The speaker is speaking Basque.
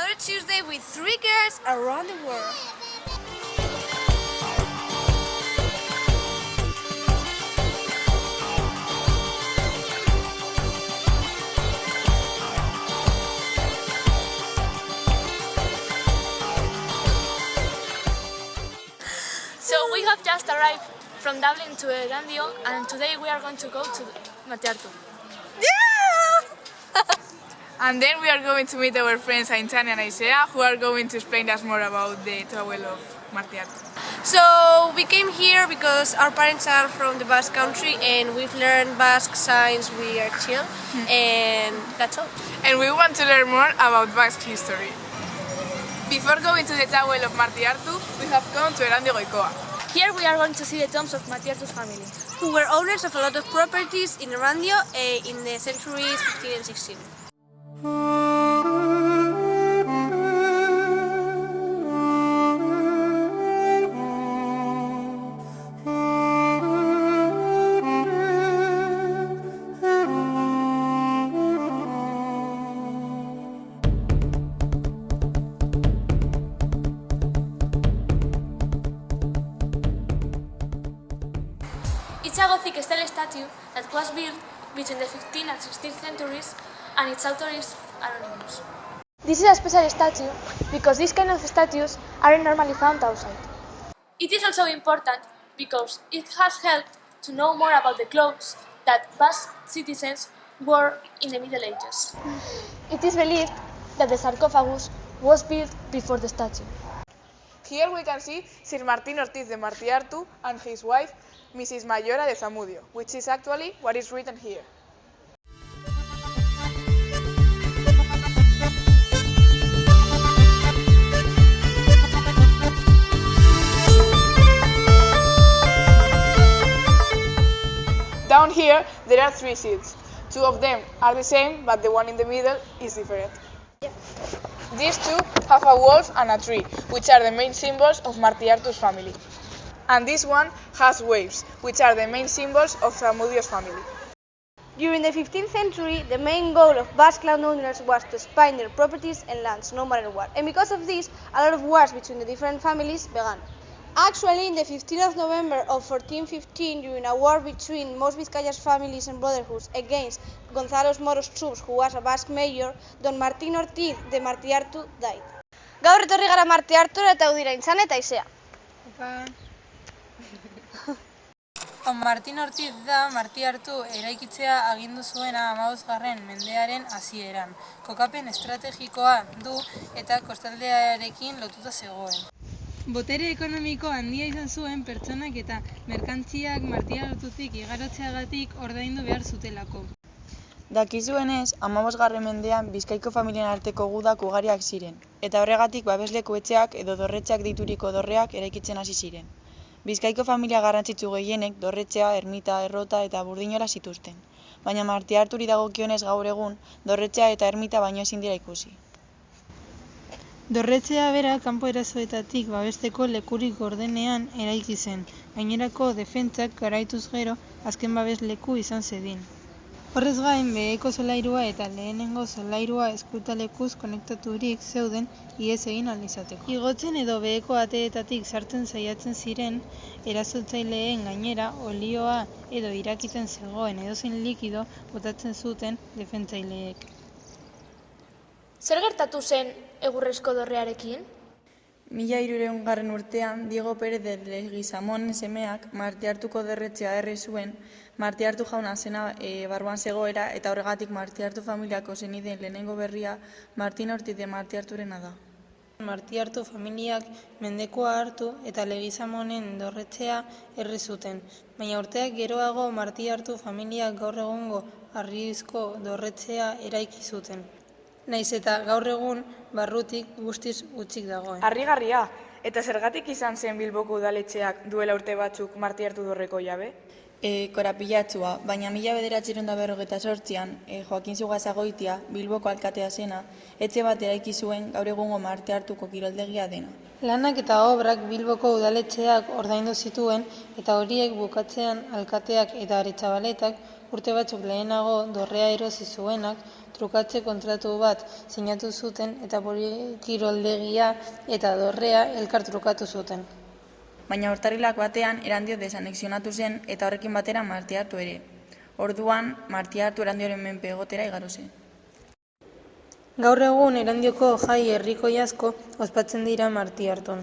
another Tuesday with 3 girls around the world. So we have just arrived from Dublin to Erandio, and today we are going to go to Matiartu. And then we are going to meet our friends Aintzane and Aisea, who are going to explain us more about the Towel of Martiartu. So we came here because our parents are from the Basque country and we've learned Basque since we are chill, and that's all. And we want to learn more about Basque history. Before going to the Towel of Martiartu, we have come to Erandio Goikoa. Here we are going to see the tombs of Matiartu's family. Who were owners of a lot of properties in Erandio in the centuries 15 and 16. It's a Gothic style statue that was built between the 15th and 16th centuries, and its author is anonymous. This is a special statue because these kind of statues aren't normally found outside. It is also important because it has helped to know more about the clothes that Basque citizens wore in the Middle Ages. It is believed that the sarcophagus was built before the statue. Here we can see Sir Martín Ortiz de Martiartu and his wife, Mrs. Mayora de Zamudio, which is actually what is written here. Down here, there are 3 seats. 2 of them are the same, but the one in the middle is different. These 2 have a wolf and a tree, which are the main symbols of Martiartu's family. And this one has waves, which are the main symbols of Zamudio's family. During the 15th century, the main goal of Basque landowners was to expand their properties and lands, no matter what. And because of this, a lot of wars between the different families began. Actually, in the 15th of November of 1415, during a war between most Vizcaya's families and brotherhoods against Gonzalo Moro's troops, who was a Basque mayor, Don Martín Ortiz de Martiartu died. Gaur etorri gara Martiartura eta hau dira Aintzane eta Aisea. Martin Ortiz da Martiartu eraikitzea agindu zuena 15. mendearen hasieran. Kokapen estrategikoa du eta kostaldearekin lotuta zegoen. Botere ekonomiko handia izan zuen pertsonak eta merkantziak Martiartutik igarotzeagatik ordaindu behar zutelako. Dakizuenez, 15. mendean Bizkaiko familien arteko gudak ugariak ziren, eta horregatik babesleku etxeak edo dorretxeak deituriko dorreak eraikitzen hasi ziren. Bizkaiko familia garrantzitsu gehienek dorretxea, ermita, errota eta burdinola zituzten, baina Martiarturi dagokionez gaur egun dorretxea eta ermita baino ezin dira ikusi. Dorretxea bera kanpo erasoetatik babesteko lekurik gordenean eraiki zen, gainerako defentsak garaituz gero azken babesleku izan zedin. Horrez gain, beheko solairua eta lehenengo solairua eskutalekuz konektaturik zeuden ihes egin ahal izateko. Igotzen edo beheko ateetatik sartzen saiatzen ziren erasotzaileen gainera olioa edo irakiten zegoen edozein likido botatzen zuten defentsaileek. Zer gertatu zen egurrezko dorrearekin? 1300. urtean, Diego Pérez de Leguizamón semeak Martiartuko dorretxea erre zuen, Martiartu jauna zena barruan zegoera eta horregatik Martiartu familiako zenideen lehenengo berria Martin Ortiz de Martiarturena da. Martiartu familiak mendekoa hartu eta Leguizamonen dorretxea erre zuten, baina urteak geroago Martiartu familiak gaur egungo harrizko dorretxea eraiki zuten. Naiz eta gaur egun barrutik guztiz hutsik dagoen. Harrigarria! Eta zergatik izan zen Bilboko udaletxeak duela urte batzuk Martiartu dorreko jabe? Korapilatsua, baina 1958an Joakin Zugazagoitia, Bilboko alkatea zena, etxe bat eraiki zuen gaur egungo Martiartuko kiroldegia dena. Lanak eta obrak Bilboko udaletxeak ordaindu zituen eta horiek bukatzean alkateak eta Aretxabaletak urte batzuk lehenago dorrea erosi zuenak trukatze kontratu bat sinatu zuten eta kiroldegia eta dorrea elkar trukatu zuten. Baina urtarrilak batean Erandio desanexionatu zen eta horrekin batera Martiartu ere. Orduan, Martiartu Erandioren menpe egotera igaro zen. Gaur egun Erandioko jai herrikoi asko ospatzen dira Martiarton.